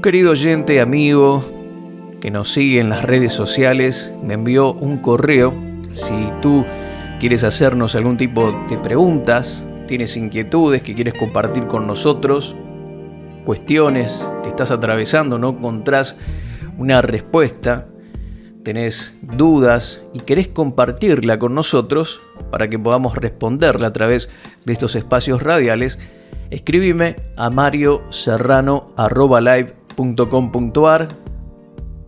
querido oyente, amigo, que nos sigue en las redes sociales, me envió un correo. Si tú quieres hacernos algún tipo de preguntas, tienes inquietudes que quieres compartir con nosotros, cuestiones que estás atravesando, no encontrás una respuesta, tenés dudas y querés compartirla con nosotros para que podamos responderla a través de estos espacios radiales, escríbeme a marioserrano@live.com.ar,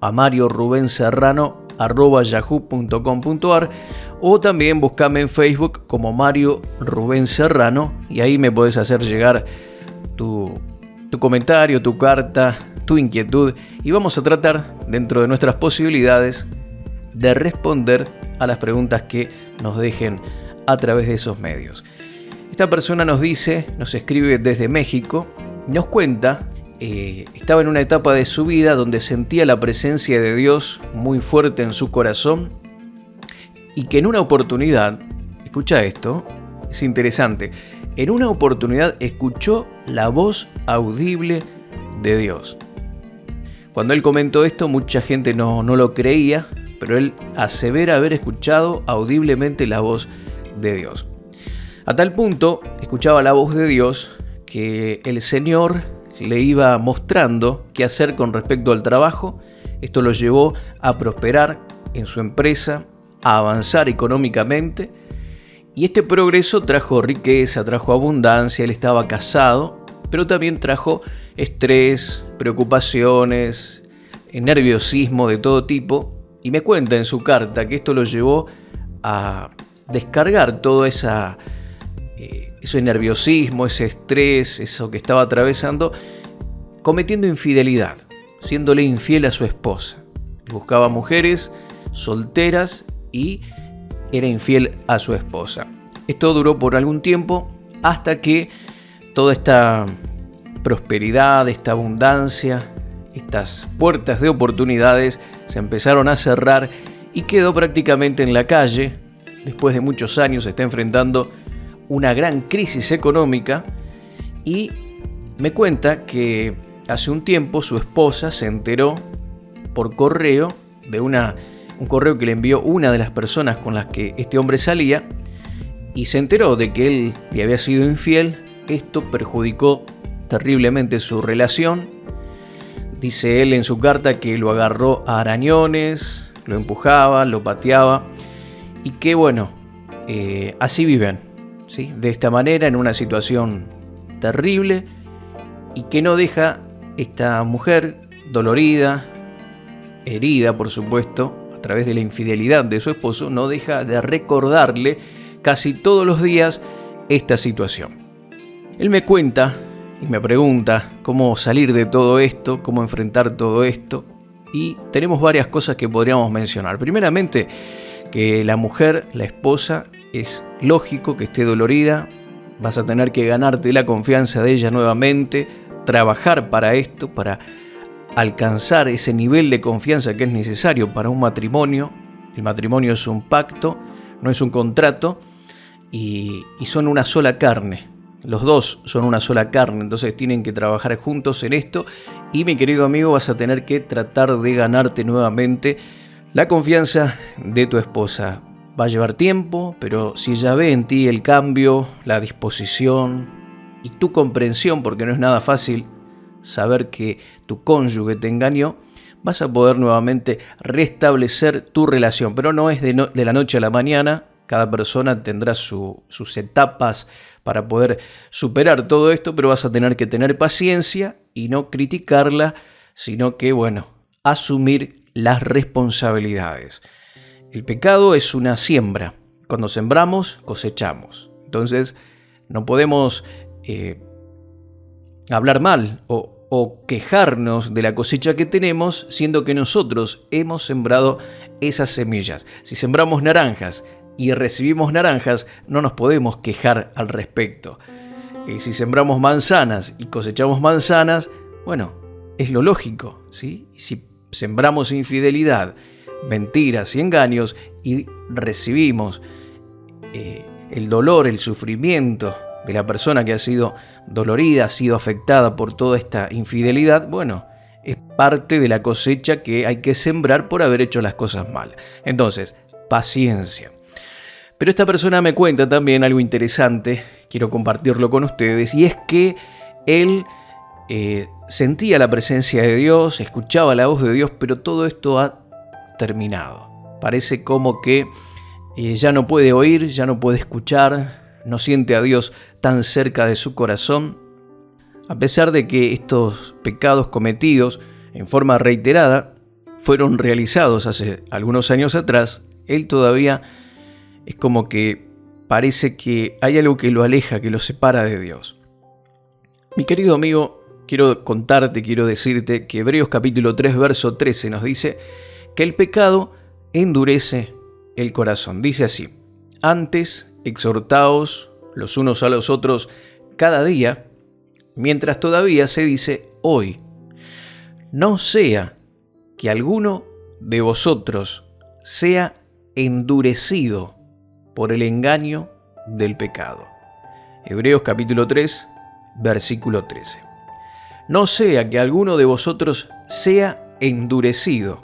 a mariorubenserrano@yahoo.com.ar, o también buscame en Facebook como Mario Rubén Serrano y ahí me podés hacer llegar tu comentario, tu carta, tu inquietud, y vamos a tratar, dentro de nuestras posibilidades, de responder a las preguntas que nos dejen a través de esos medios. Esta persona nos escribe desde México, nos cuenta, estaba en una etapa de su vida donde sentía la presencia de Dios muy fuerte en su corazón y que en una oportunidad, escucha esto, es interesante, en una oportunidad escuchó la voz audible de Dios. Cuando él comentó esto, mucha gente no lo creía, pero él asevera haber escuchado audiblemente la voz de Dios. A tal punto, escuchaba la voz de Dios que el Señor le iba mostrando qué hacer con respecto al trabajo. Esto lo llevó a prosperar en su empresa, a avanzar económicamente, y este progreso trajo riqueza, trajo abundancia. Él estaba casado, pero también trajo estrés, preocupaciones, nerviosismo de todo tipo, y me cuenta en su carta que esto lo llevó a descargar todo ese nerviosismo, ese estrés, eso que estaba atravesando, cometiendo infidelidad, siéndole infiel a su esposa. Buscaba mujeres solteras y era infiel a su esposa. Esto duró por algún tiempo hasta que toda esta prosperidad, esta abundancia, estas puertas de oportunidades se empezaron a cerrar y quedó prácticamente en la calle. Después de muchos años se está enfrentando una gran crisis económica y me cuenta que hace un tiempo su esposa se enteró por correo de un correo que le envió una de las personas con las que este hombre salía, y se enteró de que él le había sido infiel. Esto perjudicó terriblemente su relación. Dice él en su carta que lo agarró a arañones, lo empujaba, lo pateaba, y que así viven, ¿sí? De esta manera, en una situación terrible, y que no deja esta mujer dolorida, herida por supuesto, a través de la infidelidad de su esposo, no deja de recordarle casi todos los días esta situación. Él me cuenta y me pregunta cómo salir de todo esto, cómo enfrentar todo esto, y tenemos varias cosas que podríamos mencionar. Primeramente, que la mujer, la esposa, es lógico que esté dolorida. Vas a tener que ganarte la confianza de ella nuevamente, trabajar para esto, para alcanzar ese nivel de confianza que es necesario para un matrimonio. El matrimonio es un pacto, no es un contrato, y son una sola carne. Los dos son una sola carne, entonces tienen que trabajar juntos en esto. Y mi querido amigo, vas a tener que tratar de ganarte nuevamente la confianza de tu esposa. Va a llevar tiempo, pero si ella ve en ti el cambio, la disposición y tu comprensión, porque no es nada fácil saber que tu cónyuge te engañó, vas a poder nuevamente restablecer tu relación. Pero no es de la noche a la mañana. Cada persona tendrá sus etapas para poder superar todo esto, pero vas a tener que tener paciencia y no criticarla, sino que, asumir las responsabilidades. El pecado es una siembra. Cuando sembramos, cosechamos. Entonces, no podemos hablar mal o quejarnos de la cosecha que tenemos, siendo que nosotros hemos sembrado esas semillas. Si sembramos naranjas y recibimos naranjas, no nos podemos quejar al respecto. Si sembramos manzanas y cosechamos manzanas, es lo lógico, ¿sí? Si sembramos infidelidad, mentiras y engaños y recibimos el dolor, el sufrimiento de la persona que ha sido dolorida, ha sido afectada por toda esta infidelidad, parte de la cosecha que hay que sembrar por haber hecho las cosas mal. Entonces, paciencia. Pero esta persona me cuenta también algo interesante, quiero compartirlo con ustedes, y es que él sentía la presencia de Dios, escuchaba la voz de Dios, pero todo esto ha terminado. Parece como que ya no puede oír, ya no puede escuchar, no siente a Dios tan cerca de su corazón. A pesar de que estos pecados cometidos en forma reiterada fueron realizados hace algunos años atrás, él todavía es como que parece que hay algo que lo aleja, que lo separa de Dios. Mi querido amigo, quiero contarte, quiero decirte que Hebreos capítulo 3, verso 13 nos dice que el pecado endurece el corazón. Dice así: antes exhortaos los unos a los otros cada día, mientras todavía se dice hoy, no sea que alguno de vosotros sea endurecido por el engaño del pecado. Hebreos capítulo 3, versículo 13. No sea que alguno de vosotros sea endurecido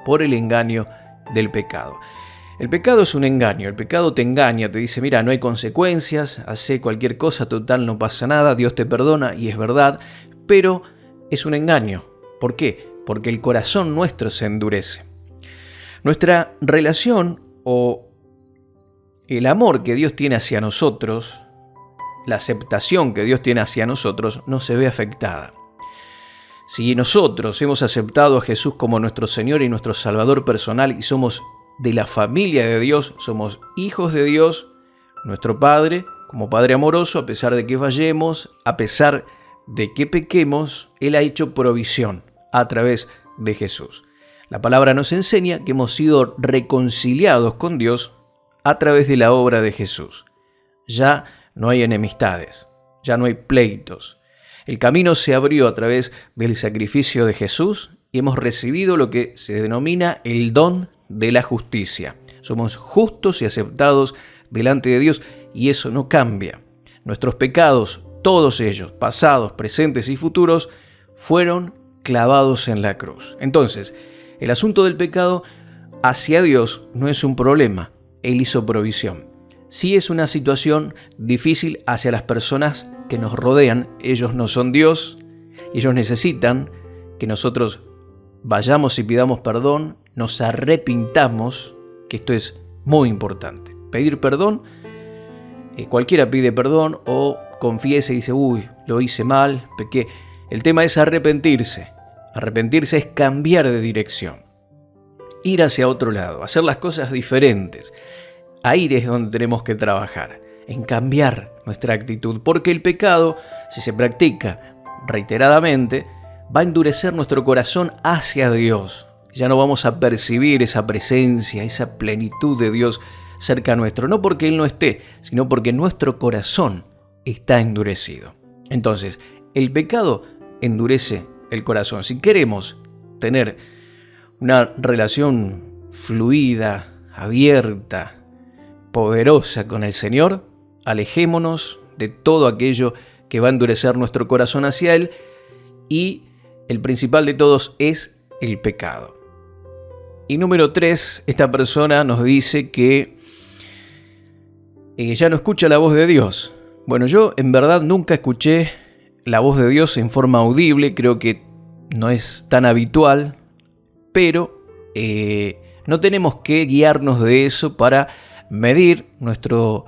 por el engaño del pecado. El pecado es un engaño, el pecado te engaña, te dice, mira, no hay consecuencias, hace cualquier cosa, total, no pasa nada, Dios te perdona, y es verdad, pero es un engaño. ¿Por qué? Porque el corazón nuestro se endurece. Nuestra relación o el amor que Dios tiene hacia nosotros, la aceptación que Dios tiene hacia nosotros, no se ve afectada. Si nosotros hemos aceptado a Jesús como nuestro Señor y nuestro Salvador personal y somos de la familia de Dios, somos hijos de Dios, nuestro Padre, como Padre amoroso, a pesar de que fallemos, a pesar de que pequemos, Él ha hecho provisión a través de Jesús. La palabra nos enseña que hemos sido reconciliados con Dios a través de la obra de Jesús. Ya no hay enemistades, ya no hay pleitos. El camino se abrió a través del sacrificio de Jesús y hemos recibido lo que se denomina el don de la justicia. Somos justos y aceptados delante de Dios y eso no cambia. Nuestros pecados, todos ellos, pasados, presentes y futuros, fueron clavados en la cruz. Entonces, el asunto del pecado hacia Dios no es un problema. Él hizo provisión. Sí es una situación difícil hacia las personas que nos rodean. Ellos no son Dios. Ellos necesitan que nosotros vayamos y pidamos perdón, nos arrepintamos, que esto es muy importante. Pedir perdón, cualquiera pide perdón o confiesa y dice, uy, lo hice mal, pequé. El tema es arrepentirse. Arrepentirse es cambiar de dirección. Ir hacia otro lado, hacer las cosas diferentes. Ahí es donde tenemos que trabajar, en cambiar nuestra actitud, porque el pecado, si se practica reiteradamente, va a endurecer nuestro corazón hacia Dios. Ya no vamos a percibir esa presencia, esa plenitud de Dios cerca nuestro, no porque Él no esté, sino porque nuestro corazón está endurecido. Entonces, el pecado endurece el corazón. Si queremos tener una relación fluida, abierta, poderosa con el Señor, alejémonos de todo aquello que va a endurecer nuestro corazón hacia Él, y el principal de todos es el pecado. Y número 3, esta persona nos dice que ya no escucha la voz de Dios. Bueno, yo en verdad nunca escuché la voz de Dios en forma audible, creo que no es tan habitual, pero no tenemos que guiarnos de eso para medir nuestro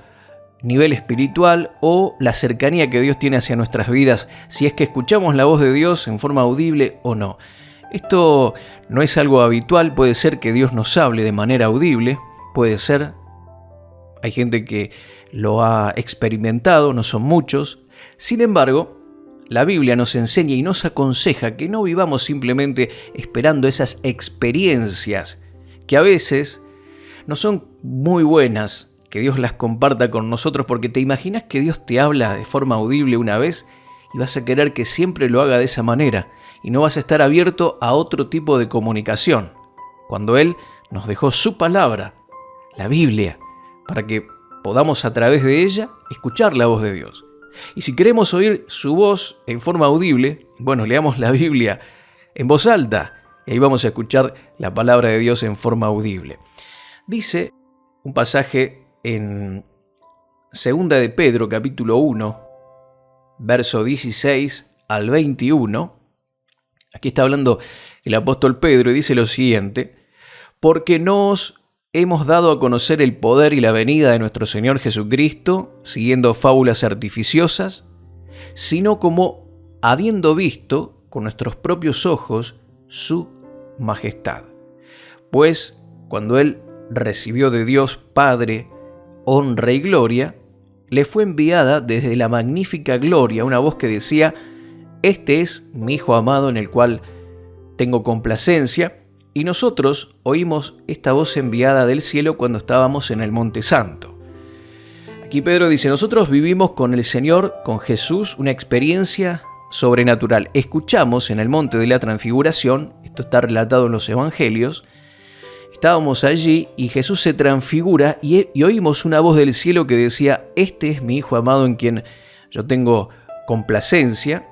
nivel espiritual o la cercanía que Dios tiene hacia nuestras vidas, si es que escuchamos la voz de Dios en forma audible o no. Esto no es algo habitual, puede ser que Dios nos hable de manera audible, puede ser, hay gente que lo ha experimentado, no son muchos. Sin embargo, la Biblia nos enseña y nos aconseja que no vivamos simplemente esperando esas experiencias que a veces no son muy buenas, que Dios las comparta con nosotros, porque te imaginas que Dios te habla de forma audible una vez y vas a querer que siempre lo haga de esa manera y no vas a estar abierto a otro tipo de comunicación, cuando Él nos dejó su palabra, la Biblia, para que podamos a través de ella escuchar la voz de Dios. Y si queremos oír su voz en forma audible, bueno, leamos la Biblia en voz alta. Y ahí vamos a escuchar la palabra de Dios en forma audible. Dice un pasaje en 2 de Pedro, capítulo 1, verso 16 al 21. Aquí está hablando el apóstol Pedro y dice lo siguiente: porque no os hemos dado a conocer el poder y la venida de nuestro Señor Jesucristo, siguiendo fábulas artificiosas, sino como habiendo visto con nuestros propios ojos su majestad. Pues cuando Él recibió de Dios Padre honra y gloria, le fue enviada desde la magnífica gloria una voz que decía: este es mi Hijo amado en el cual tengo complacencia. Y nosotros oímos esta voz enviada del cielo cuando estábamos en el Monte Santo. Aquí Pedro dice: nosotros vivimos con el Señor, con Jesús, una experiencia sobrenatural. Escuchamos en el Monte de la Transfiguración, esto está relatado en los Evangelios, estábamos allí y Jesús se transfigura y oímos una voz del cielo que decía: este es mi Hijo amado en quien yo tengo complacencia.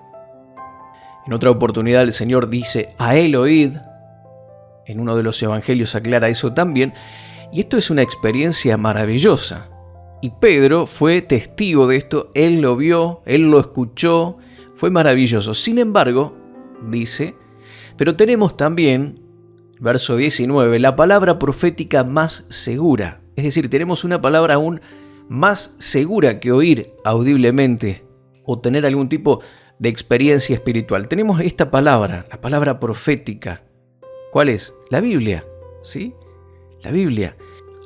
En otra oportunidad el Señor dice: a Él oíd. En uno de los Evangelios aclara eso también. Y esto es una experiencia maravillosa. Y Pedro fue testigo de esto. Él lo vio, él lo escuchó. Fue maravilloso. Sin embargo, dice, pero tenemos también, verso 19, la palabra profética más segura. Es decir, tenemos una palabra aún más segura que oír audiblemente o tener algún tipo de experiencia espiritual. Tenemos esta palabra, la palabra profética. ¿Cuál es? La Biblia, ¿sí? La Biblia,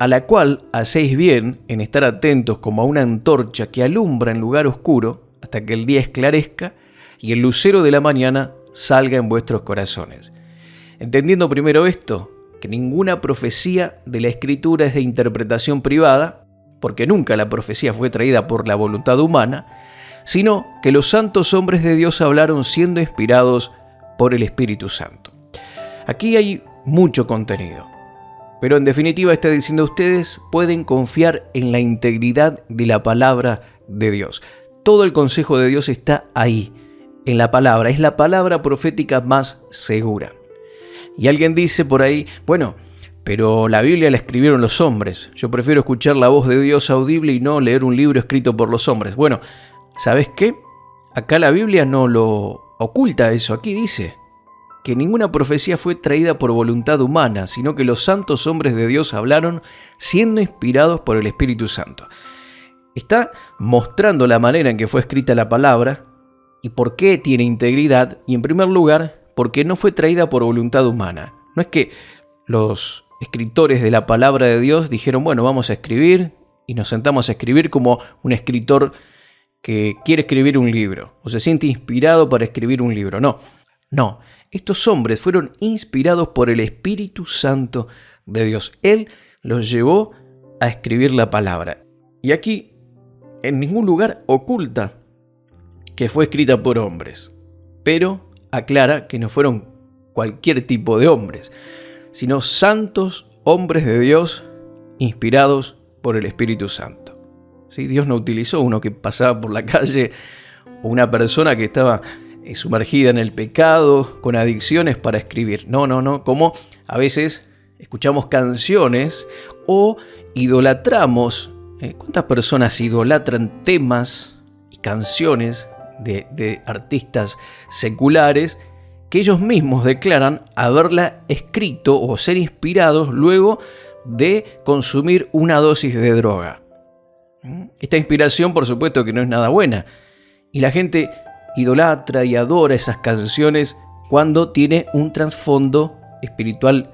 a la cual hacéis bien en estar atentos como a una antorcha que alumbra en lugar oscuro hasta que el día esclarezca y el lucero de la mañana salga en vuestros corazones. Entendiendo primero esto, que ninguna profecía de la Escritura es de interpretación privada, porque nunca la profecía fue traída por la voluntad humana, sino que los santos hombres de Dios hablaron siendo inspirados por el Espíritu Santo. Aquí hay mucho contenido, pero en definitiva está diciendo: ustedes pueden confiar en la integridad de la palabra de Dios. Todo el consejo de Dios está ahí, en la palabra. Es la palabra profética más segura. Y alguien dice por ahí: bueno, pero la Biblia la escribieron los hombres. Yo prefiero escuchar la voz de Dios audible y no leer un libro escrito por los hombres. Bueno, ¿sabes qué? Acá la Biblia no lo oculta eso. Aquí dice que ninguna profecía fue traída por voluntad humana, sino que los santos hombres de Dios hablaron siendo inspirados por el Espíritu Santo. Está mostrando la manera en que fue escrita la palabra y por qué tiene integridad, y en primer lugar, porque no fue traída por voluntad humana. No es que los escritores de la palabra de Dios dijeron: bueno, vamos a escribir, y nos sentamos a escribir como un escritor que quiere escribir un libro, o se siente inspirado para escribir un libro. No. Estos hombres fueron inspirados por el Espíritu Santo de Dios. Él los llevó a escribir la palabra. Y aquí, en ningún lugar oculta que fue escrita por hombres, pero aclara que no fueron cualquier tipo de hombres, sino santos hombres de Dios inspirados por el Espíritu Santo. ¿Sí? Dios no utilizó uno que pasaba por la calle o una persona que estaba sumergida en el pecado, con adicciones para escribir. No, como a veces escuchamos canciones o idolatramos. ¿Cuántas personas idolatran temas y canciones de artistas seculares que ellos mismos declaran haberla escrito o ser inspirados luego de consumir una dosis de droga? Esta inspiración, por supuesto, que no es nada buena. Y la gente idolatra y adora esas canciones cuando tiene un trasfondo espiritual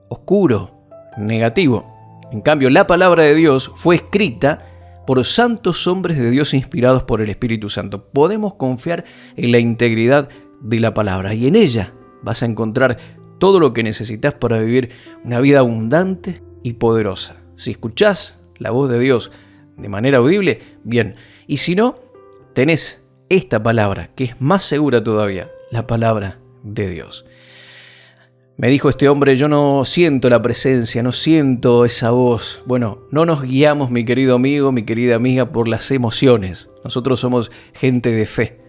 oscuro, negativo. En cambio, la palabra de Dios fue escrita por santos hombres de Dios inspirados por el Espíritu Santo. Podemos confiar en la integridad de la palabra y en ella vas a encontrar todo lo que necesitas para vivir una vida abundante y poderosa. Si escuchás la voz de Dios de manera audible, bien. Y si no, tenés esta palabra, que es más segura todavía, la palabra de Dios. Me dijo este hombre: yo no siento la presencia, no siento esa voz. Bueno, no nos guiamos, mi querido amigo, mi querida amiga, por las emociones. Nosotros somos gente de fe.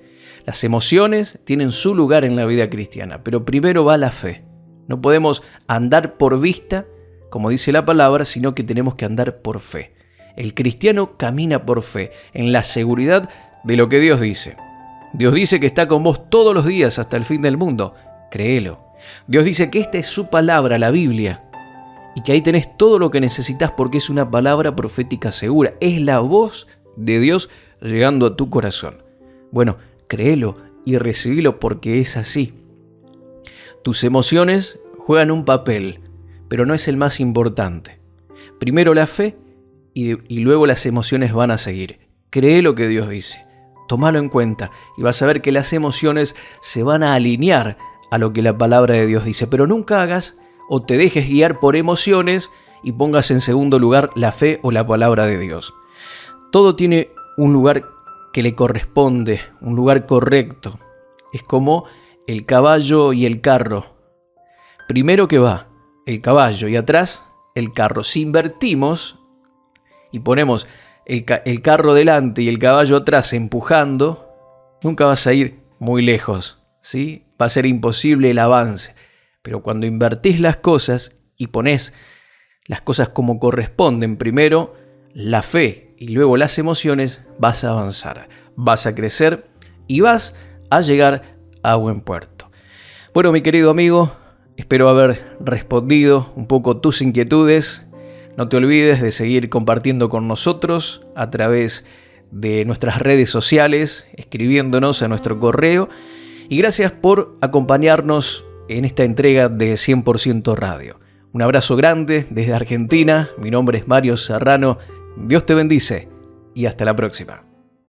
Las emociones tienen su lugar en la vida cristiana, pero primero va la fe. No podemos andar por vista, como dice la palabra, sino que tenemos que andar por fe. El cristiano camina por fe, en la seguridad de lo que Dios dice. Dios dice que está con vos todos los días hasta el fin del mundo. Créelo. Dios dice que esta es su palabra, la Biblia, y que ahí tenés todo lo que necesitas porque es una palabra profética segura. Es la voz de Dios llegando a tu corazón. Bueno, créelo y recibilo porque es así. Tus emociones juegan un papel, pero no es el más importante. Primero la fe y luego las emociones van a seguir. Cree lo que Dios dice, tómalo en cuenta y vas a ver que las emociones se van a alinear a lo que la palabra de Dios dice. Pero nunca hagas o te dejes guiar por emociones y pongas en segundo lugar la fe o la palabra de Dios. Todo tiene un lugar que le corresponde, un lugar correcto. Es como el caballo y el carro. Primero que va el caballo y atrás el carro. Si invertimos y ponemos el carro delante y el caballo atrás empujando, nunca vas a ir muy lejos, ¿sí? Va a ser imposible el avance. Pero cuando invertís las cosas y pones las cosas como corresponden, primero la fe y luego las emociones, vas a avanzar, vas a crecer y vas a llegar a buen puerto. Bueno, mi querido amigo, espero haber respondido un poco tus inquietudes. No te olvides de seguir compartiendo con nosotros a través de nuestras redes sociales, escribiéndonos a nuestro correo. Y gracias por acompañarnos en esta entrega de 100% Radio. Un abrazo grande desde Argentina. Mi nombre es Mario Serrano. Dios te bendice y hasta la próxima.